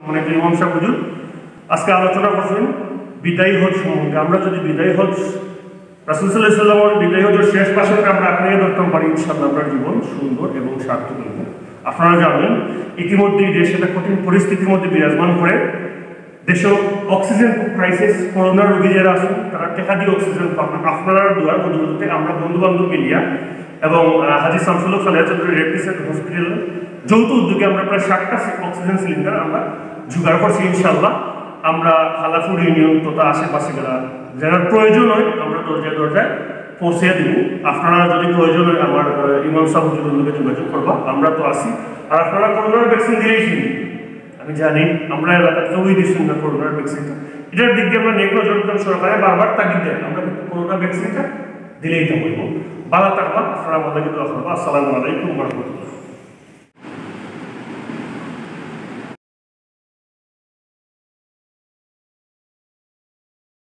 মানে ইমাম সাহেব হুজুর আজকে আলোচনা করছেন বিদায়ী হজ সম্বন্ধে। আমরা যদি বিদায়ী হজ রাসূল সাল্লাল্লাহু আলাইহি ওয়াসাল্লামের বিদায়ী হজের শেষ পাশাকে আমরা আঁকড়িয়ে ধরতে পারি, ইনশাআল্লাহ আপনার জীবন সুন্দর এবং সার্থক হবে। আপনারা জানেন ইতিমধ্যেই দেশ একটা কঠিন পরিস্থিতির মধ্যে বিরাজমান করে। দেশে অক্সিজেন ক্রাইসিস, করোনা রোগী যারা আছেন তারা টেকা দিয়ে অক্সিজেন পাবেন। আপনারা দোয়ার বদৌলতে আমরা বন্ধু বান্ধব মিলিয়া এবং Haji Shamsul Haque Khaleda Chowdhury Red Crescent Hospital যৌথ উদ্যোগে আমরা প্রায় 60টা অক্সিজেন সিলিন্ডার আমরা জোগাড় করছি। ইনশাআল্লাহ আমরা খালাফুর ইউনিয়ন তথা আশেপাশে যারা প্রয়োজন হয় আমরা দরজায় দরজায় পৌঁছে দিব। আপনারা যদি প্রয়োজন হয় আমার ইমাম সাহেব হুজুরের লোকে যোগাযোগ করবা, আমরা তো আসি। আর আপনারা করোনার ভ্যাকসিন দিয়েছেন, আমি জানি আমরা এলাকাতে কেউই দিচ্ছেন না করোনার ভ্যাকসিনটা। এটার দিক দিয়ে আমরা নেক নজর দিতাম, সরকারে বারবার তাগিদ দেন আমরা কিন্তু করোনা ভ্যাকসিনটা দিলেই তো বলবো। ভালো থাকবা, আপনারা আমাদের কিন্তু আসসালামু আলাইকুম ওয়া রাহমাতুল্লাহ।